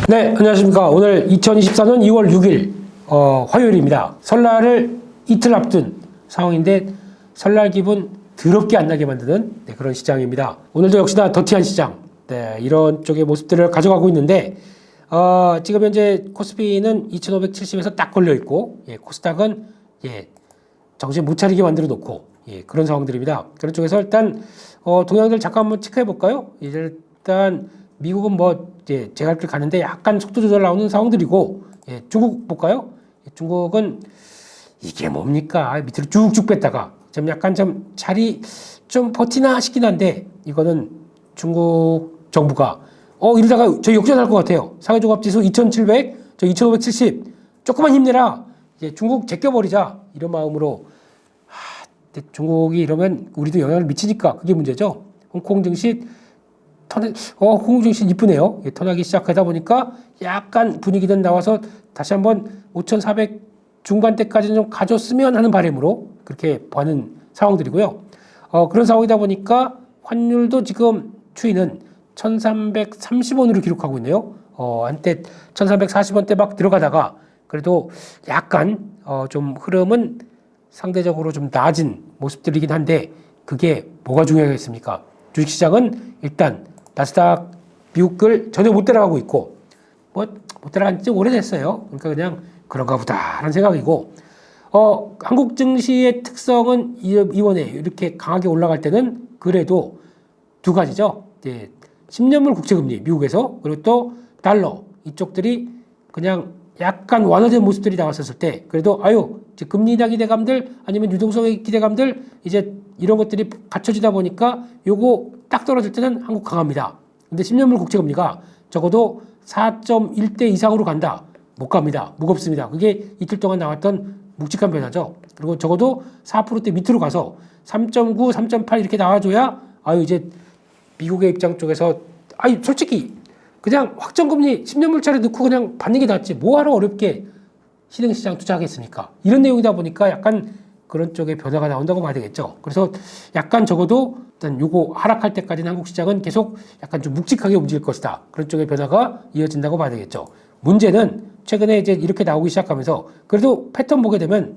네, 안녕하십니까. 오늘 2024년 2월 6일 화요일입니다. 설날을 이틀 앞둔 상황인데 설날 기분 더럽게 안 나게 만드는 그런 시장입니다. 오늘도 역시나 더티한 시장, 이런 쪽의 모습들을 가져가고 있는데 지금 현재 코스피는 2570에서 딱 걸려 있고 코스닥은 정신 못 차리게 만들어 놓고 그런 상황들입니다. 그런 쪽에서 일단 동향들 잠깐 한번 체크해 볼까요? 일단 미국은 제가 할 길 가는데 약간 속도 조절 나오는 상황들이고, 중국 볼까요? 중국은 이게 뭡니까? 밑으로 쭉쭉 뺐다가 좀 약간 좀 자리 좀 버티나 싶긴 한데, 이거는 중국 정부가 이러다가 저 역전할 것 같아요. 상해종합지수 2700, 저 2570, 조금만 힘내라. 이제 중국 제껴버리자 이런 마음으로. 근데 중국이 이러면 우리도 영향을 미치니까 그게 문제죠. 홍콩 증시 홍콩 증시 이쁘네요. 턴하기 시작하다 보니까 약간 분위기는 나와서 다시 한번 5,400 중반대까지는 좀 가졌으면 하는 바람으로 그렇게 보는 상황들이고요. 그런 상황이다 보니까 환율도 지금 추이는 1,330원으로 기록하고 있네요. 한때 1,340원대 막 들어가다가 그래도 약간 좀 흐름은 상대적으로 좀 낮은 모습들이긴 한데 그게 뭐가 중요하겠습니까? 주식시장은 일단 나스닥 미국을 전혀 못 따라가고 있고 못 따라간 지 오래됐어요. 그러니까 그냥 그런가 보다라는 생각이고 한국 증시의 특성은 이번에 이렇게 강하게 올라갈 때는 그래도 두 가지죠. 10년물 국채금리 미국에서 그리고 또 달러 이쪽들이 그냥 약간 완화된 모습들이 나왔었을 때 그래도 금리 인하 기대감들 아니면 유동성의 기대감들 이제 이런 것들이 갖춰지다 보니까 요거 딱 떨어질 때는 한국 강합니다. 근데 10년물 국채금리가 적어도 4.1대 이상으로 간다. 못 갑니다. 무겁습니다. 그게 이틀 동안 나왔던 묵직한 변화죠. 그리고 적어도 4%대 밑으로 가서 3.9, 3.8 이렇게 나와줘야 이제 미국의 입장 쪽에서 솔직히 그냥 확정금리 10년물짜리 넣고 그냥 받는 게 낫지 뭐하러 어렵게 신흥시장 투자하겠습니까? 이런 내용이다 보니까 약간 그런 쪽에 변화가 나온다고 봐야 되겠죠. 그래서 약간 적어도 일단 요거 하락할 때까지는 한국 시장은 계속 약간 좀 묵직하게 움직일 것이다. 그런 쪽의 변화가 이어진다고 봐야 되겠죠. 문제는 최근에 이제 이렇게 나오기 시작하면서 그래도 패턴 보게 되면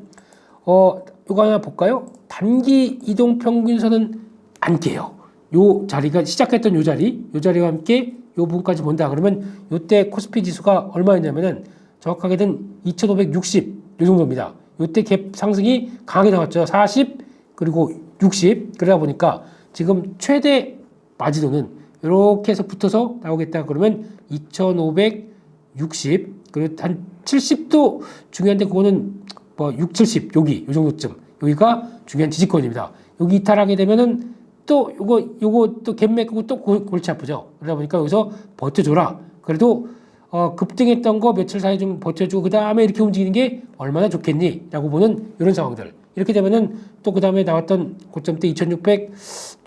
요거 하나 볼까요? 단기 이동 평균선은 안 깨요. 요 자리가 시작했던 요 자리와 함께 요 부분까지 본다. 그러면 요때 코스피 지수가 얼마였냐면은 정확하게는 2560 요 정도입니다. 요때 갭 상승이 강하게 나왔죠. 40 그리고 60 그러다 보니까 지금 최대 마지노는 이렇게 해서 붙어서 나오겠다. 그러면 2560 그리고 한 70도 중요한데 그거는 6, 70 여기 요 정도쯤 여기가 중요한 지지권입니다. 여기 이탈하게 되면은 또 요거 또 갭 메꾸고 또 골치 아프죠. 그러다 보니까 여기서 버텨줘라. 그래도 급등했던 거 며칠 사이 좀 버텨주고 그 다음에 이렇게 움직이는 게 얼마나 좋겠니? 라고 보는 이런 상황들. 이렇게 되면은 또 그 다음에 나왔던 고점대 2600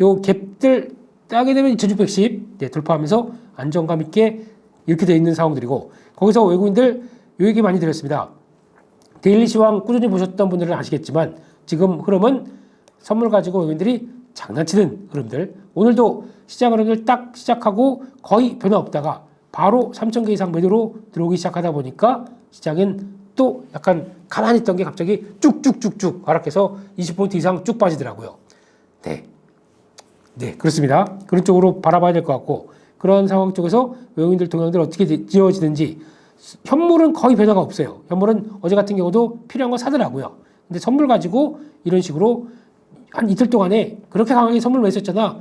요 갭들 따게 되면 2610 돌파하면서 안정감 있게 이렇게 돼 있는 상황들이고 거기서 외국인들 요 얘기 많이 드렸습니다. 데일리 시황 꾸준히 보셨던 분들은 아시겠지만 지금 흐름은 선물 가지고 외국인들이 장난치는 흐름들. 오늘도 시장 흐름을 딱 시작하고 거의 변화 없다가 바로 3,000개 이상 매도로 들어오기 시작하다 보니까 시장은 또 약간 가만히 있던 게 갑자기 쭉쭉쭉쭉 하락해서 20포인트 이상 쭉 빠지더라고요. 네, 그렇습니다. 그런 쪽으로 바라봐야 될 것 같고 그런 상황 쪽에서 외국인들 동향들 어떻게 지어지는지 현물은 거의 변화가 없어요. 현물은 어제 같은 경우도 필요한 거 사더라고요. 근데 선물 가지고 이런 식으로 한 이틀 동안에 그렇게 강하게 선물 매수했잖아.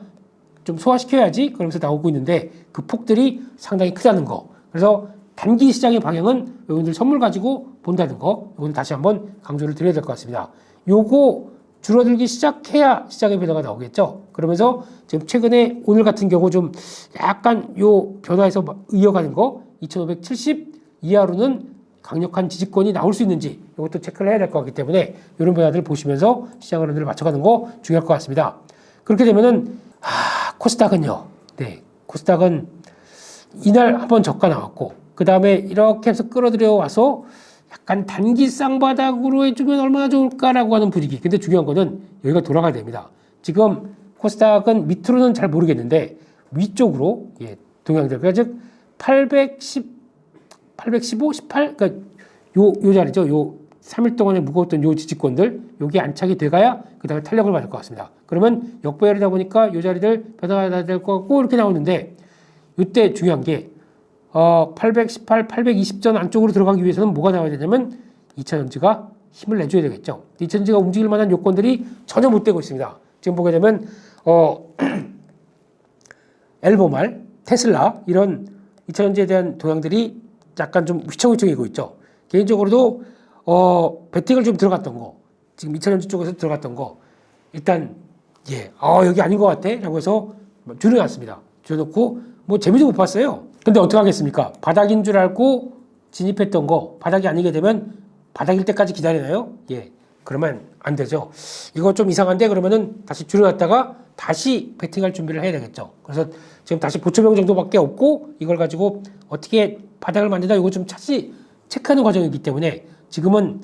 좀 소화시켜야지 그러면서 나오고 있는데 그 폭들이 상당히 크다는 거. 그래서 단기 시장의 방향은 여러분들 선물 가지고 본다는 거. 이건 다시 한번 강조를 드려야 될 것 같습니다. 요거 줄어들기 시작해야 시장의 변화가 나오겠죠. 그러면서 지금 최근에 오늘 같은 경우 좀 약간 요 변화에서 이어가는 거 2570 이하로는 강력한 지지권이 나올 수 있는지 이것도 체크를 해야 될 것 같기 때문에 이런 변화들을 보시면서 시장 흐름들을 맞춰가는 거 중요할 것 같습니다. 그렇게 되면은 코스닥은요. 코스닥은 이날 한번 저가 나왔고 그 다음에 이렇게 해서 끌어들여 와서 약간 단기 쌍바닥으로 해주면 얼마나 좋을까라고 하는 분위기. 근데 중요한 거는 여기가 돌아가야 됩니다. 지금 코스닥은 밑으로는 잘 모르겠는데 위쪽으로 동향들 즉 810 815, 18, 그러니까 요 자리죠. 요 3일 동안에 무거웠던 요 지지권들, 요게 안착이 돼가야 그 다음에 탄력을 받을 것 같습니다. 그러면 역배열이다 보니까 요 자리들 변화가 될 것 같고 이렇게 나오는데, 이때 중요한 게 818, 820전 안쪽으로 들어가기 위해서는 뭐가 나와야 되냐면 2차전지가 힘을 내줘야 되겠죠. 2차전지가 움직일 만한 요건들이 전혀 못 되고 있습니다. 지금 보게 되면 엘보말, 테슬라 이런 2차전지에 대한 동향들이 약간 좀 휘청휘청이고 있죠. 개인적으로도 베팅을 좀 들어갔던 거, 지금 2차전지 쪽에서 들어갔던 거 일단 여기 아닌 것 같아 라고 해서 줄여놨습니다. 줄여놓고 뭐 재미도 못 봤어요. 근데 어떻게 하겠습니까? 바닥인 줄 알고 진입했던 거 바닥이 아니게 되면 바닥일 때까지 기다리나요? 그러면 안 되죠. 이거 좀 이상한데 그러면은 다시 줄여놨다가 다시 베팅할 준비를 해야 되겠죠. 그래서 지금 다시 보초명 정도밖에 없고 이걸 가지고 어떻게 바닥을 만든다 이거 좀 차시 체크하는 과정이기 때문에 지금은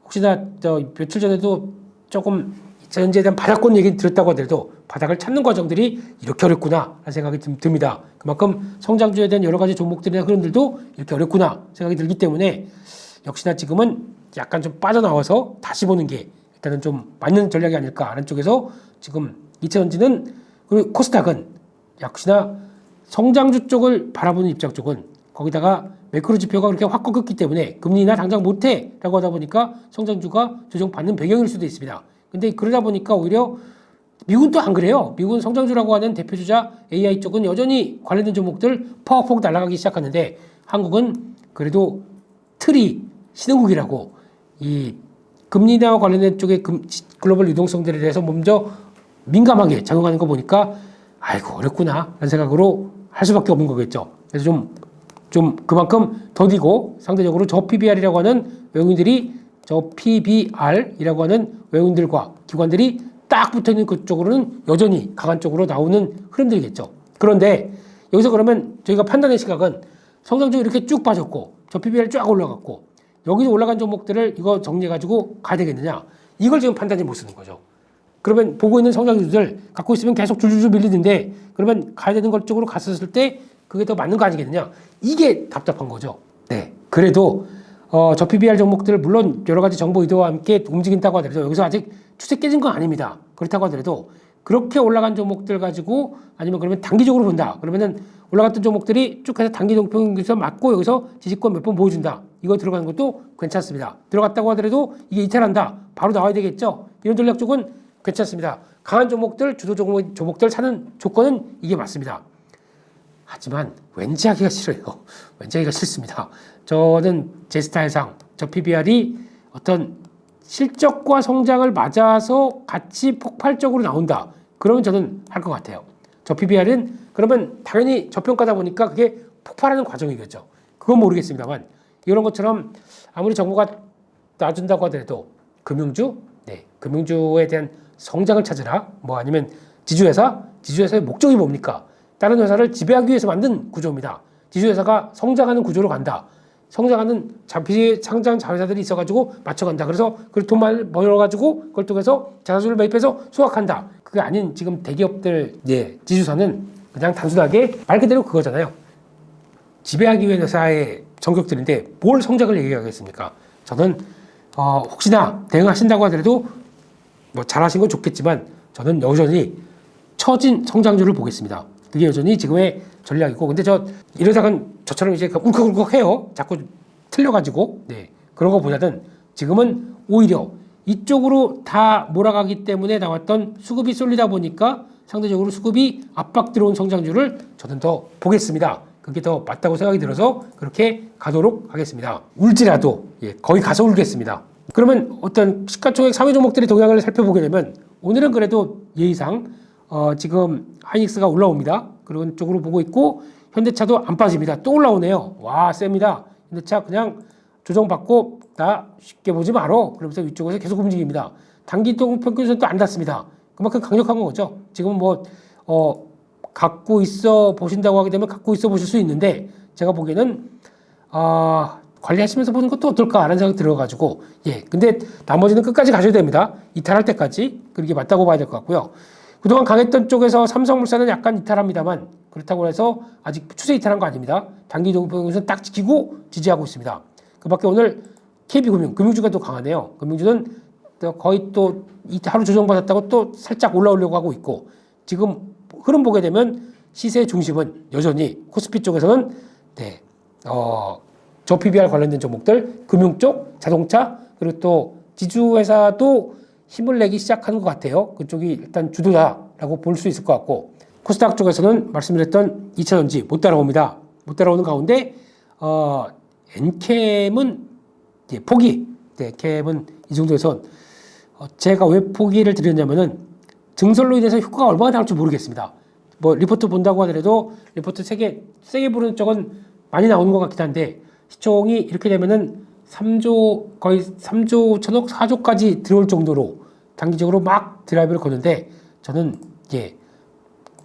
혹시나 며칠 전에도 조금 전제에 대한 바닥권 얘기 들었다고 하더라도 바닥을 찾는 과정들이 이렇게 어렵구나 라는 생각이 듭니다. 그만큼 성장주에 대한 여러 가지 종목들이나 흐름들도 이렇게 어렵구나 생각이 들기 때문에 역시나 지금은 약간 좀 빠져나와서 다시 보는 게 일단은 좀 맞는 전략이 아닐까 하는 쪽에서 지금 2차전지는 그리고 코스닥은 역시나 성장주 쪽을 바라보는 입장 쪽은 거기다가 매크로 지표가 그렇게 확 꺾였기 때문에 금리 인하 당장 못해 라고 하다 보니까 성장주가 조정받는 배경일 수도 있습니다. 근데 그러다 보니까 오히려 미국은 또 안 그래요. 미국은 성장주라고 하는 대표주자 AI 쪽은 여전히 관련된 종목들 퍽퍽 날아가기 시작하는데 한국은 그래도 틀이 신흥국이라고 이 금리 인하와 관련된 쪽의 글로벌 유동성들에 대해서 먼저 민감하게 작용하는 거 보니까 아이고 어렵구나 라는 생각으로 할 수밖에 없는 거겠죠. 그래서 좀 그만큼 더디고 상대적으로 저 PBR이라고 하는 외국인들이 저 PBR이라고 하는 외국인들과 기관들이 딱 붙어있는 그쪽으로는 여전히 강한 쪽으로 나오는 흐름들이겠죠. 그런데 여기서 그러면 저희가 판단의 시각은 성장주 이렇게 쭉 빠졌고 저 PBR 쫙 올라갔고 여기서 올라간 종목들을 이거 정리해가지고 가야 되겠느냐 이걸 지금 판단이 못 쓰는 거죠. 그러면 보고 있는 성장주들 갖고 있으면 계속 줄줄줄 밀리는데 그러면 가야 되는 것 쪽으로 갔었을 때 그게 더 맞는 거 아니겠느냐 이게 답답한 거죠. 네. 그래도 저 PBR 종목들 물론 여러 가지 정보 의도와 함께 움직인다고 하더라도 여기서 아직 추세 깨진 건 아닙니다. 그렇다고 하더라도 그렇게 올라간 종목들 가지고 아니면 그러면 단기적으로 본다. 그러면은 올라갔던 종목들이 쭉 해서 단기 동평에서 맞고 여기서 지지권 몇 번 보여준다. 이거 들어가는 것도 괜찮습니다. 들어갔다고 하더라도 이게 이탈한다. 바로 나와야 되겠죠. 이런 전략 쪽은 괜찮습니다. 강한 종목들, 주도 종목들 사는 조건은 이게 맞습니다. 하지만 왠지 하기가 싫어요. 왠지 하기가 싫습니다. 저는 제 스타일상 저 PBR이 어떤 실적과 성장을 맞아서 같이 폭발적으로 나온다. 그러면 저는 할 것 같아요. 저 PBR은 그러면 당연히 저평가다 보니까 그게 폭발하는 과정이겠죠. 그건 모르겠습니다만 이런 것처럼 아무리 정부가 놔준다고 하더라도 금융주, 금융주에 대한 성장을 찾으라. 뭐 아니면 지주회사의 목적이 뭡니까? 다른 회사를 지배하기 위해서 만든 구조입니다. 지주회사가 성장하는 구조로 간다. 성장하는 상장 자회사들이 있어가지고 맞춰간다. 그래서 그 돈만 벌어가지고 그걸 통해서 자사주를 매입해서 수확한다. 그게 아닌 지금 대기업들 지주사는 그냥 단순하게 말 그대로 그거잖아요. 지배하기 위한 회사의 정격들인데 뭘 성장을 얘기하겠습니까? 저는 혹시나 대응하신다고 하더라도 뭐 잘하신 건 좋겠지만 저는 여전히 처진 성장주를 보겠습니다. 그게 여전히 지금의 전략이고, 근데 이러다간 저처럼 이제 울컥울컥 해요. 자꾸 틀려가지고. 그런 거보다는 지금은 오히려 이쪽으로 다 몰아가기 때문에 나왔던 수급이 쏠리다 보니까 상대적으로 수급이 압박 들어온 성장주를 저는 더 보겠습니다. 그게 더 맞다고 생각이 들어서 그렇게 가도록 하겠습니다. 울지라도 거의 가서 울겠습니다. 그러면 어떤 시가총액 상위 종목들의 동향을 살펴보게 되면 오늘은 그래도 예의상 지금 하이닉스가 올라옵니다. 그런 쪽으로 보고 있고 현대차도 안 빠집니다. 또 올라오네요. 와, 셉니다. 현대차 그냥 조정받고 나 쉽게 보지 말어. 그러면서 위쪽에서 계속 움직입니다. 단기 평균선도 또 안 닿습니다. 그만큼 강력한 거죠. 지금 갖고 있어 보신다고 하게 되면 갖고 있어 보실 수 있는데 제가 보기에는 관리하시면서 보는 것도 어떨까라는 생각이 들어가지고 근데 나머지는 끝까지 가셔야 됩니다. 이탈할 때까지 그게 맞다고 봐야 될 것 같고요. 그동안 강했던 쪽에서 삼성물산은 약간 이탈합니다만 그렇다고 해서 아직 추세 이탈한 거 아닙니다. 단기 종목에서는 딱 지키고 지지하고 있습니다. 그 밖에 오늘 KB금융, 금융주가 또 강하네요. 금융주는 거의 또 하루 조정받았다고 또 살짝 올라오려고 하고 있고 지금 흐름 보게 되면 시세 중심은 여전히 코스피 쪽에서는 저 PBR 관련된 종목들, 금융 쪽, 자동차, 그리고 또 지주회사도 힘을 내기 시작하는 것 같아요. 그쪽이 일단 주도다라고 볼 수 있을 것 같고 코스닥 쪽에서는 말씀드렸던 2차전지 못 따라옵니다. 못 따라오는 가운데 엔캠은 포기. 캠은 이 정도에서 제가 왜 포기를 드렸냐면은 증설로 인해서 효과가 얼마나 나올지 모르겠습니다. 뭐 리포트 본다고 하더라도 리포트 세게 부르는 쪽은 많이 나오는 것 같긴 한데 시총이 이렇게 되면은 3조 거의 3조 5천억 4조까지 들어올 정도로 단기적으로 막 드라이브를 거는데 저는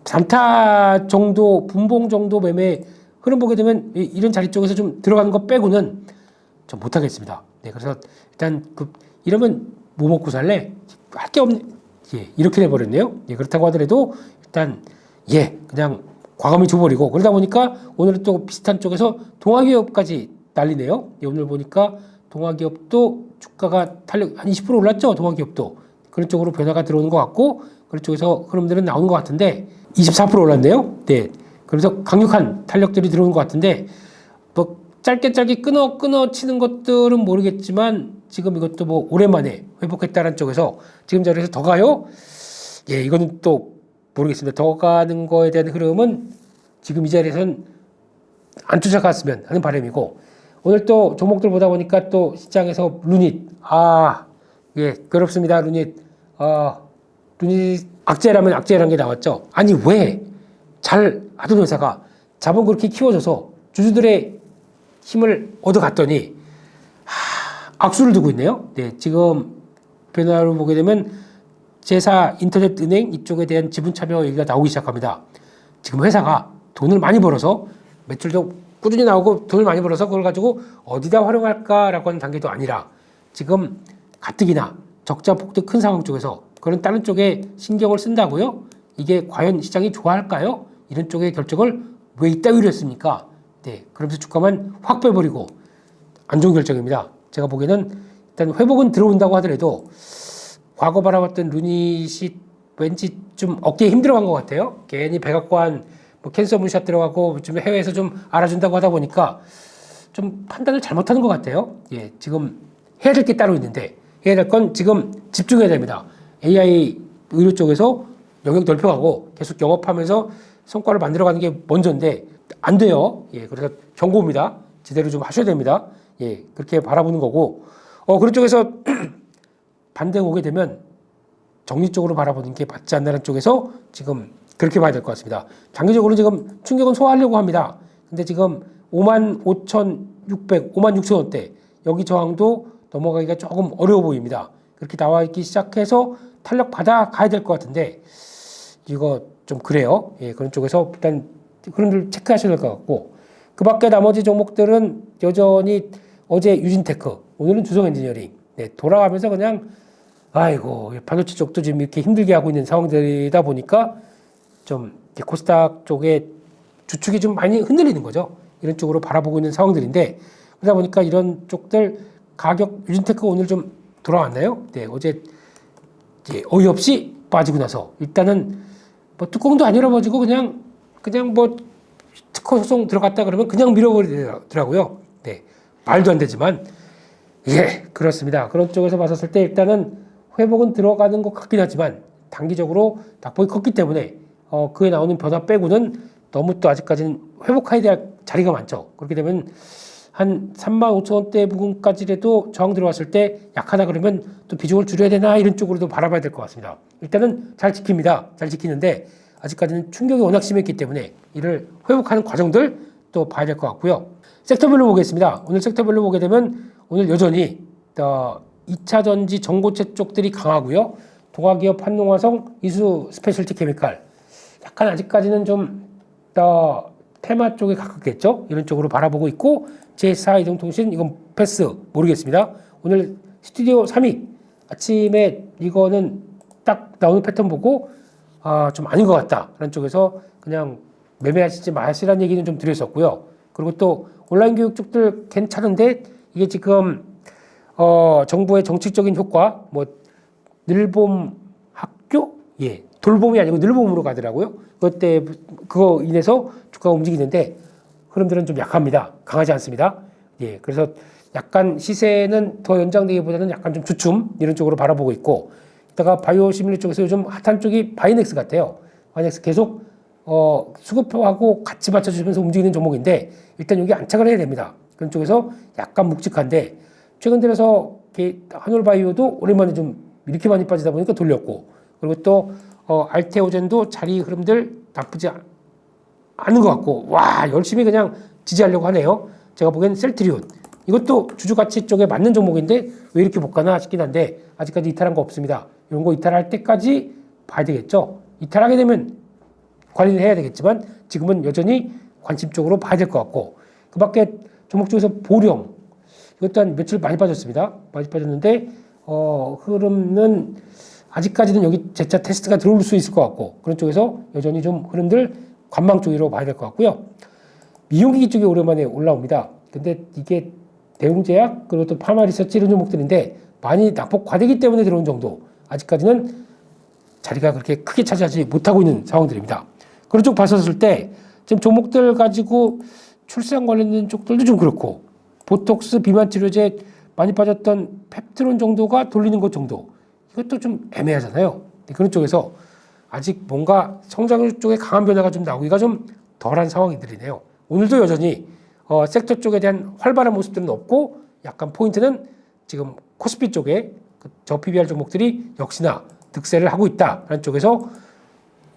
단타 정도 분봉 정도 매매 흐름 보게 되면 이런 자리 쪽에서 좀 들어가는 거 빼고는 좀 못하겠습니다. 그래서 일단 이러면 뭐 먹고 살래? 할 게 없네. 이렇게 돼버렸네요. 그렇다고 하더라도 일단 그냥 과감히 줘버리고 그러다 보니까 오늘은 또 비슷한 쪽에서 동아기업까지 난리네요. 오늘 보니까 동아기업도 주가가 탄력 한 20% 올랐죠. 동아기업도 그런 쪽으로 변화가 들어오는 것 같고 그런 쪽에서 흐름들은 나오는 것 같은데 24% 올랐네요. 그래서 강력한 탄력들이 들어오는 것 같은데 뭐 짧게 끊어 치는 것들은 모르겠지만 지금 이것도 뭐 오랜만에 회복했다는 쪽에서 지금 자리에서 더 가요? 이거는 또 모르겠습니다. 더 가는 거에 대한 흐름은 지금 이 자리에서는 안 쫓아갔으면 하는 바람이고 오늘 또 종목들 보다 보니까 또 시장에서 루닛 그렇습니다. 루닛 악재라면 악재라는 게 나왔죠. 아니 왜 잘 하던 회사가 자본 그렇게 키워줘서 주주들의 힘을 얻어갔더니 악수를 두고 있네요. 지금 변화로 보게 되면 제사 인터넷 은행 이쪽에 대한 지분 참여 얘기가 나오기 시작합니다. 지금 회사가 돈을 많이 벌어서 매출도 꾸준히 나오고 돈을 많이 벌어서 그걸 가지고 어디다 활용할까라고 하는 단계도 아니라 지금 가뜩이나 적자 폭도 큰 상황 쪽에서 그런 다른 쪽에 신경을 쓴다고요? 이게 과연 시장이 좋아할까요? 이런 쪽의 결정을 왜 이따위로 했습니까? 그러면서 주가만 확 빼버리고 안 좋은 결정입니다. 제가 보기에는 일단 회복은 들어온다고 하더라도 과거 바라봤던 루닛이 왠지 좀 어깨에 힘들어간 것 같아요. 괜히 백악관 캔서 문샷 들어가고 좀 해외에서 좀 알아준다고 하다 보니까 좀 판단을 잘못하는 것 같아요. 지금 해야 될 게 따로 있는데 해야 될 건 지금 집중해야 됩니다. AI 의료 쪽에서 영역 넓혀가고 계속 영업하면서 성과를 만들어가는 게 먼저인데 안 돼요. 그래서 경고입니다. 제대로 좀 하셔야 됩니다. 그렇게 바라보는 거고 그런 쪽에서 반대가 오게 되면 정리적으로 바라보는 게 맞지 않나는 쪽에서 지금 그렇게 봐야 될 것 같습니다. 장기적으로 지금 충격은 소화하려고 합니다. 근데 지금 55,600, 56,000원대 여기 저항도 넘어가기가 조금 어려워 보입니다. 그렇게 나와 있기 시작해서 탄력 받아 가야 될 것 같은데 이거 좀 그래요. 그런 쪽에서 일단 그런 걸 체크하셔야 될 것 같고 그 밖에 나머지 종목들은 여전히 어제 유진테크 오늘은 주성엔지니어링 돌아가면서 그냥 반도체 쪽도 지금 이렇게 힘들게 하고 있는 상황들이다 보니까 좀 코스닥 쪽에 주축이 좀 많이 흔들리는 거죠. 이런 쪽으로 바라보고 있는 상황들인데 그러다 보니까 이런 쪽들 가격 유진테크 오늘 좀 돌아왔나요? 어제 어이없이 빠지고 나서 일단은 뭐 뚜껑도 안 열어가지고 그냥 뭐 특허 소송 들어갔다 그러면 그냥 밀어버리더라고요. 말도 안 되지만 그렇습니다. 그런 쪽에서 봤었을 때 일단은 회복은 들어가는 것 같긴 하지만 단기적으로 낙폭이 컸기 때문에 그에 나오는 변화 빼고는 너무 또 아직까지는 회복해야 될 자리가 많죠. 그렇게 되면 한 35,000원대 부근까지라도 저항 들어왔을 때 약하다 그러면 또 비중을 줄여야 되나 이런 쪽으로도 바라봐야 될 것 같습니다. 일단은 잘 지킵니다. 잘 지키는데 아직까지는 충격이 워낙 심했기 때문에 이를 회복하는 과정들 또 봐야 될 것 같고요. 섹터별로 보겠습니다. 오늘 섹터별로 보게 되면 오늘 여전히 2차전지 전고체 쪽들이 강하고요. 동아기업, 한농화성, 이수 스페셜티 케미칼 약간 아직까지는 좀 테마 쪽에 가깝겠죠. 이런 쪽으로 바라보고 있고 제4 이동통신 이건 패스 모르겠습니다. 오늘 스튜디오 3위 아침에 이거는 딱 나오는 패턴 보고 좀 아닌 것 같다 라는 쪽에서 그냥 매매하시지 마시라는 얘기는 좀 드렸었고요. 그리고 또 온라인 교육 쪽들 괜찮은데 이게 지금 정부의 정책적인 효과 뭐 늘봄 학교 돌봄이 아니고 늘봄으로 가더라고요. 그거 인해서 주가가 움직이는데 흐름들은 좀 약합니다. 강하지 않습니다. 그래서 약간 시세는 더 연장되기보다는 약간 좀 주춤 이런 쪽으로 바라보고 있고, 이따가 바이오 시뮬레 쪽에서 요즘 핫한 쪽이 바이넥스 같아요. 바이넥스 계속 수급하고 같이 받쳐주면서 움직이는 종목인데 일단 여기 안착을 해야 됩니다. 그런 쪽에서 약간 묵직한데 최근 들어서 한올바이오도 오랜만에 좀 이렇게 많이 빠지다 보니까 돌렸고, 그리고 또 알테오젠도 자리 흐름들 나쁘지 않은 것 같고, 와 열심히 그냥 지지하려고 하네요. 제가 보기엔 셀트리온 이것도 주주가치 쪽에 맞는 종목인데 왜 이렇게 못 가나 싶긴 한데 아직까지 이탈한 거 없습니다. 이런 거 이탈할 때까지 봐야 되겠죠. 이탈하게 되면 관리를 해야 되겠지만 지금은 여전히 관심적으로 봐야 될 것 같고, 그 밖에 종목 중에서 보령 이것도 한 며칠 많이 빠졌습니다. 많이 빠졌는데 흐름은 아직까지는 여기 재차 테스트가 들어올 수 있을 것 같고, 그런 쪽에서 여전히 좀 흐름들 관망 쪽으로 봐야 될 것 같고요. 미용기기 쪽이 오랜만에 올라옵니다. 근데 이게 대웅제약 그리고 또 파마리서치 이런 종목들인데 많이 낙폭 과대기 때문에 들어온 정도, 아직까지는 자리가 그렇게 크게 차지하지 못하고 있는 상황들입니다. 그런 쪽 봤었을 때 지금 종목들 가지고 출산 관련된 쪽들도 좀 그렇고, 보톡스 비만 치료제 많이 빠졌던 펩트론 정도가 돌리는 것 정도, 이것도 좀 애매하잖아요. 그런 쪽에서 아직 뭔가 성장 쪽에 강한 변화가 좀 나오기가 좀 덜한 상황들이네요. 오늘도 여전히 섹터 쪽에 대한 활발한 모습들은 없고, 약간 포인트는 지금 코스피 쪽에 저 PBR 종목들이 역시나 득세를 하고 있다라는 쪽에서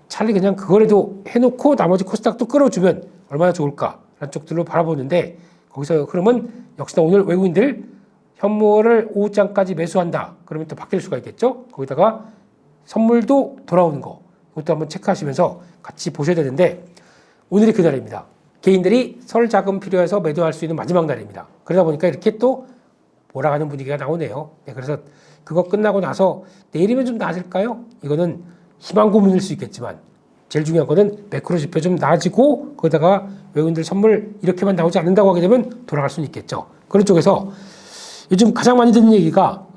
차라리 그냥 그거라도 해놓고 나머지 코스닥도 끌어주면 얼마나 좋을까라는 쪽들로 바라보는데, 거기서 흐름은 역시나 오늘 외국인들 현물을 오후장까지 매수한다 그러면 또 바뀔 수가 있겠죠. 거기다가 선물도 돌아오는 거, 이것도 한번 체크하시면서 같이 보셔야 되는데, 오늘이 그날입니다. 개인들이 설 자금 필요해서 매도할 수 있는 마지막 날입니다. 그러다 보니까 이렇게 또 몰아가는 분위기가 나오네요. 그래서 그거 끝나고 나서 내일이면 좀 나아질까요? 이거는 희망 고문일 수 있겠지만 제일 중요한 거는 매크로 지표 좀 나아지고 거기다가 외국인들 선물 이렇게만 나오지 않는다고 하게 되면 돌아갈 수는 있겠죠. 그런 쪽에서 요즘 가장 많이 듣는 얘기가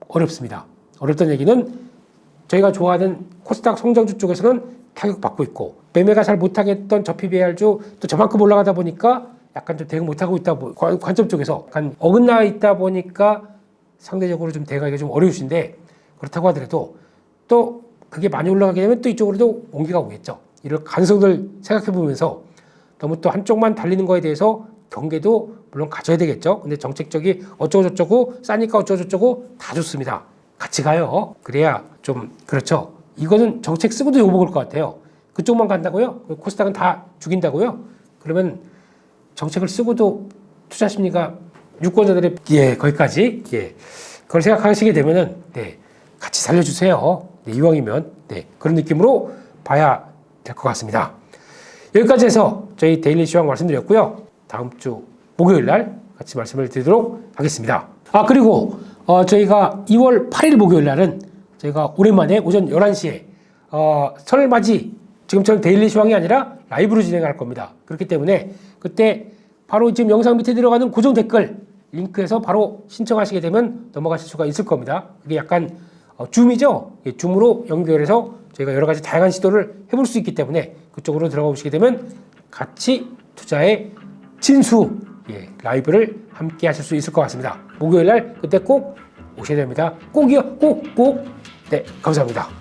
어렵습니다. 어렵다는 얘기는 저희가 좋아하는 코스닥 성장주 쪽에서는 타격받고 있고, 매매가 잘 못하겠던 저 PBR주 또 저만큼 올라가다 보니까 약간 좀 대응 못하고 있다, 관점 쪽에서 약간 어긋나 있다 보니까 상대적으로 좀 대응하기가 좀 어려우신데, 그렇다고 하더라도 또 그게 많이 올라가게 되면 또 이쪽으로도 온기가 오겠죠. 이런 가능성들 생각해 보면서 너무 또 한쪽만 달리는 거에 대해서 경계도 물론 가져야 되겠죠. 근데 정책적이 어쩌고저쩌고 싸니까 어쩌고저쩌고 다 좋습니다. 같이 가요. 그래야 좀 그렇죠. 이거는 정책 쓰고도 욕먹을 것 같아요. 그쪽만 간다고요? 코스닥은 다 죽인다고요? 그러면 정책을 쓰고도 투자 심리가 유권자들의 거기까지 그걸 생각하시게 되면은 같이 살려주세요. 이왕이면 그런 느낌으로 봐야 될 것 같습니다. 여기까지 해서 저희 데일리 시황 말씀드렸고요. 다음 주 목요일 날 같이 말씀을 드리도록 하겠습니다. 그리고 저희가 2월 8일 목요일 날은 저희가 오랜만에 오전 11시에 설맞이 지금처럼 데일리 시황이 아니라 라이브로 진행할 겁니다. 그렇기 때문에 그때 바로 지금 영상 밑에 들어가는 고정 댓글 링크에서 바로 신청하시게 되면 넘어가실 수가 있을 겁니다. 이게 약간 줌이죠. 줌으로 연결해서 저희가 여러 가지 다양한 시도를 해볼 수 있기 때문에 그쪽으로 들어가 보시게 되면 같이 투자의 진수 라이브를 함께 하실 수 있을 것 같습니다. 목요일 날 그때 꼭 오셔야 됩니다. 꼭이요. 꼭. 네, 감사합니다.